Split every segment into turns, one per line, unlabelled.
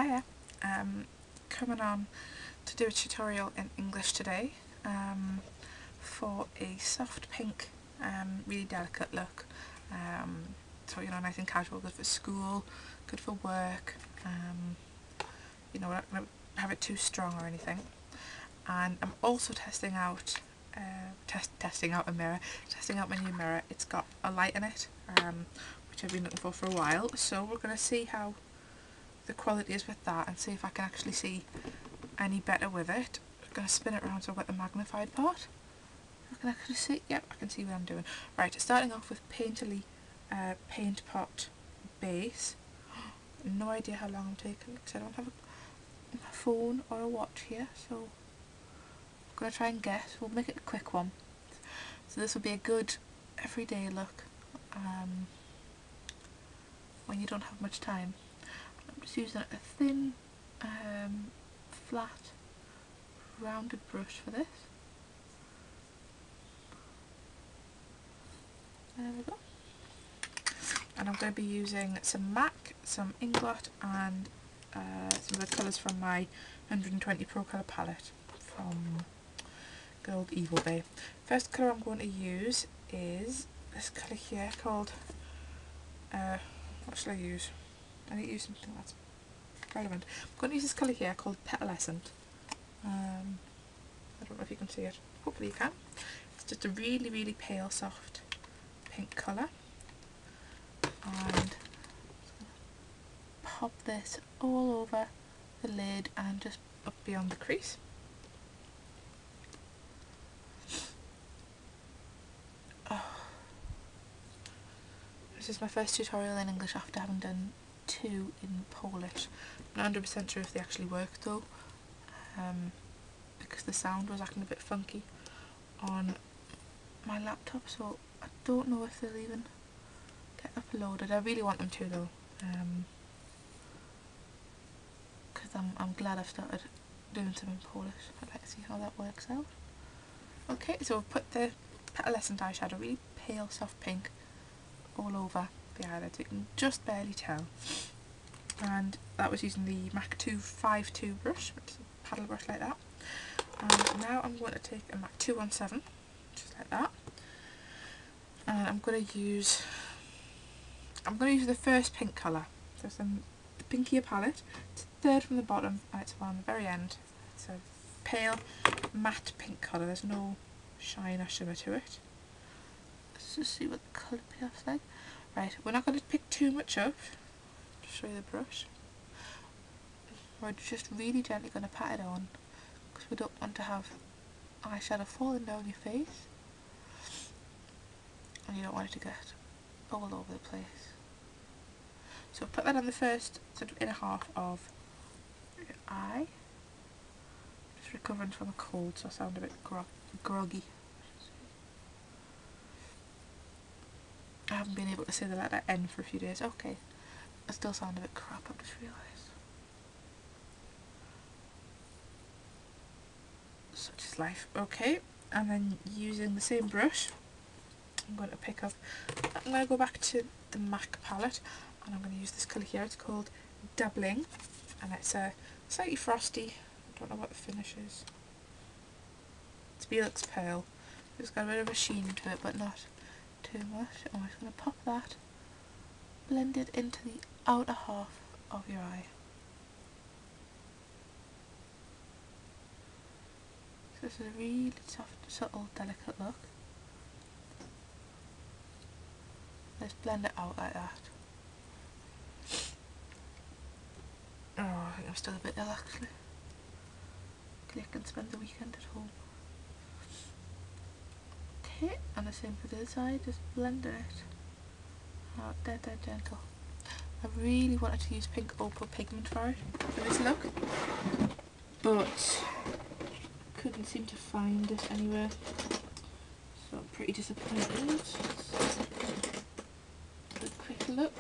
Hiya, coming on to do a tutorial in English today for a soft pink, really delicate look. So, you know, nice and casual, good for school, good for work. You know, we're not going to have it too strong or anything. And I'm also testing out testing out my new mirror. It's got a light in it, which I've been looking for a while. So we're going to see how the quality is with that and see if I can actually see any better with it. I'm going to spin it around so I've got the magnified part. I can actually see, yep, I can see what I'm doing. Right, starting off with Painterly Paint Pot Base. No idea how long I'm taking because I don't have a phone or a watch here, so I'm going to try and guess. We'll make it a quick one. So this will be a good everyday look when you don't have much time. I'm just using a thin, flat, rounded brush for this. There we go. And I'm going to be using some MAC, some Inglot, and some of the colours from my 120 Pro Colour palette from good old Evil Bay. First colour I'm going to use is this colour here called, what shall I use? I need to use something that's relevant. I'm going to use this colour here called Petalescent. I don't know if you can see it. Hopefully you can. It's just a really, really pale, soft pink colour. And pop this all over the lid and just up beyond the crease. Oh. This is my first tutorial in English after having done 2 in Polish. I'm not 100% sure if they actually worked though, because the sound was acting a bit funky on my laptop, so I don't know if they'll even get uploaded. I really want them to though, because I'm glad I've started doing some in Polish. I'd like to see how that works out. Okay, so I've put the Petalescent eyeshadow, really pale soft pink, all over the eyelid, so you can just barely tell. And that was using the MAC 252 brush, which is a paddle brush like that. And now I'm going to take a MAC 217, just like that. And I'm going to use the first pink colour. So it's the pinkier palette. It's third from the bottom and it's on the very end. It's a pale matte pink colour. There's no shine or shimmer to it. Let's just see what the colour payoff's like. Right, we're not going to pick too much up. Just show you the brush. We're just really gently going to pat it on because we don't want to have eyeshadow falling down your face. And you don't want it to get all over the place. So put that on the first sort of inner half of your eye. Just recovering from a cold, so I sound a bit groggy. I haven't been able to say the letter N for a few days. Okay, I still sound a bit crap, I've just realised. Such is life. Okay, and then using the same brush, I'm going to go back to the MAC palette and I'm going to use this colour here. It's called Dabbling and it's a slightly frosty, I don't know what the finish is. It's Felix Pearl. It's got a bit of a sheen to it but not too much. I'm just going to pop that, blend it into the outer half of your eye. So this is a really soft, subtle, delicate look. Let's blend it out like that. Oh, I think I'm still a bit ill actually. Okay, I can spend the weekend at home. Okay, and the same for the other side, just blending it out dead gentle. I really wanted to use pink opal pigment for this look, but couldn't seem to find it anywhere, so I'm pretty disappointed. A quick look.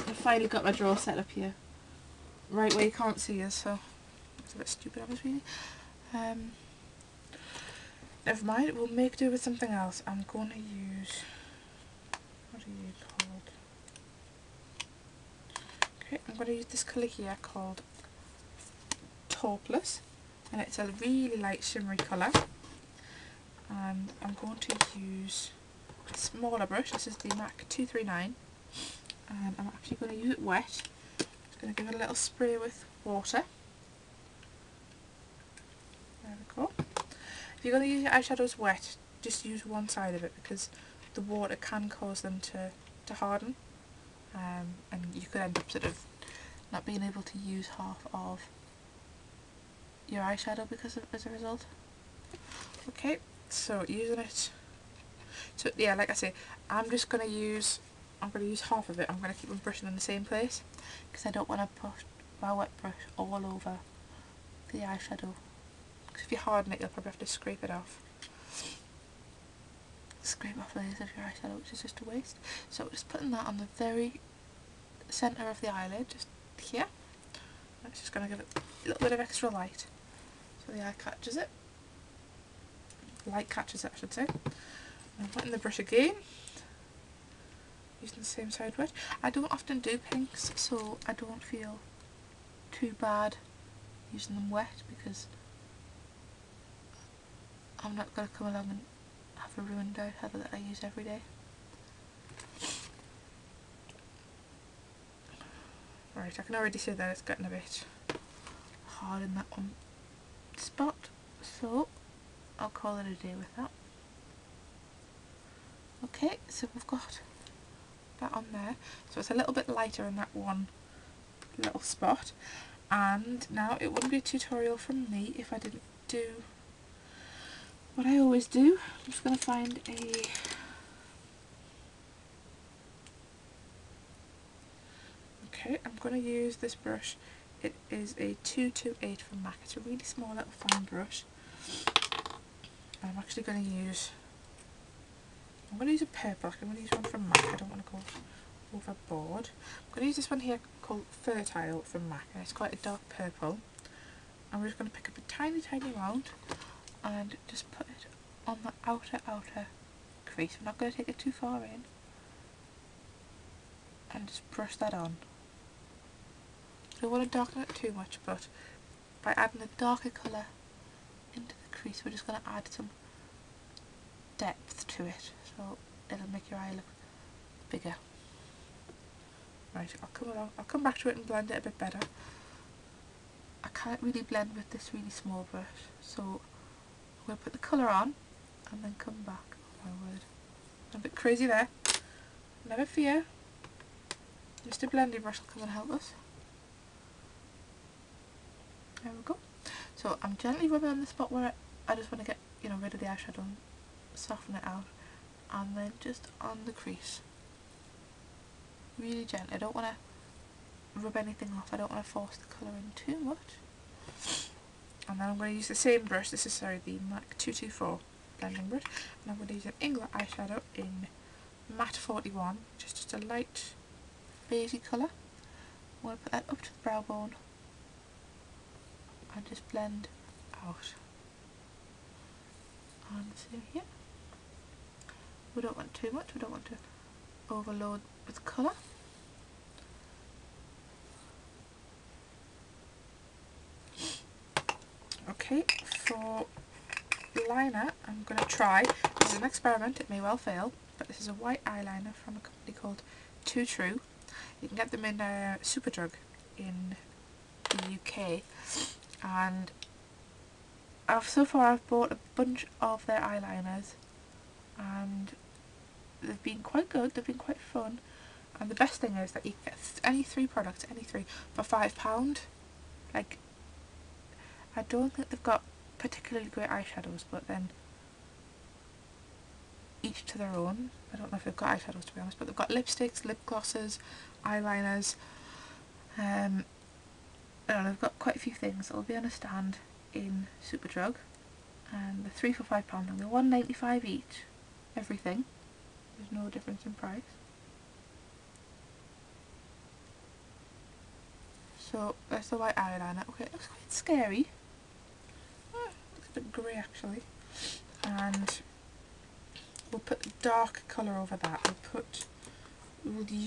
I finally got my drawer set up here, right where you can't see us, so it's a bit stupid of us really. Never mind, we'll make do with something else. I'm going to use, what are you called? going to use this colour here called Taupeless, and it's a really light shimmery colour. And I'm going to use a smaller brush. This is the MAC 239, and I'm actually going to use it wet. Just going to give it a little spray with water. There we go. If you're going to use your eyeshadows wet, just use one side of it, because the water can cause them to harden, and you could end up sort of not being able to use half of your eyeshadow as a result. Okay, so using it. So yeah, like I say, I'm going to use half of it. I'm going to keep on brushing in the same place, because I don't want to put my wet brush all over the eyeshadow. Because if you harden it, you'll probably have to scrape it off. Scrape off layers of your eyeshadow, which is just a waste. So just putting that on the very centre of the eyelid, just here. That's just going to give it a little bit of extra light, so the eye catches it. Light catches it, I should say. And I'm putting the brush again, using the same side wet. I don't often do pinks, so I don't feel too bad using them wet, because I'm not going to come along and have a ruined eyeshadow that I use every day. Right, I can already see that it's getting a bit hard in that one spot, so I'll call it a day with that. Okay, so we've got that on there, so it's a little bit lighter in that one little spot. And now it wouldn't be a tutorial from me if I didn't do what I always do. I'm just going to find a okay, I'm going to use this brush. It is a 228 from MAC. It's a really small little fine brush. And I'm actually going to use a purple. I'm going to use one from MAC. I don't want to go overboard. I'm going to use this one here called Fertile from MAC, and it's quite a dark purple. I'm just going to pick up a tiny amount and just put it on the outer crease. I'm not going to take it too far in, and just brush that on. I don't want to darken it too much, but by adding a darker colour into the crease, we're just going to add some depth to it, so it'll make your eye look bigger. Right, I'll come back to it and blend it a bit better. I can't really blend with this really small brush, so I'm going to put the colour on and then come back. Oh my word, I'm a bit crazy there. Never fear, just a blending brush will come and help us. There we go. So I'm gently rubbing on the spot where I just want to get rid of the eyeshadow and soften it out, and then just on the crease. Really gently. I don't want to rub anything off. I don't want to force the colour in too much. And then I'm going to use the same brush. This is the MAC 224 blending brush, and I'm going to use an Ingler eyeshadow in Matte 41, which is just a light beigey colour. I'm going to put that up to the brow bone and just blend out. And same here. We don't want too much. We don't want to overload with colour. Okay, for liner, I'm going to try, this is an experiment, it may well fail, but this is a white eyeliner from a company called Too True. You can get them in Superdrug in the UK, and so far I've bought a bunch of their eyeliners, and they've been quite good, they've been quite fun, and the best thing is that you can get any three products, for £5. Like, I don't think they've got particularly great eyeshadows, but then each to their own. I don't know if they've got eyeshadows, to be honest, but they've got lipsticks, lip glosses, eyeliners, I don't know, they've got quite a few things that will be on a stand in Superdrug, and the 3 for £5, and they're £1.95 each, everything. There's no difference in price. So that's the white eyeliner. Okay, it looks quite scary. Looks a bit grey actually. And we'll put dark colour over that. We'll use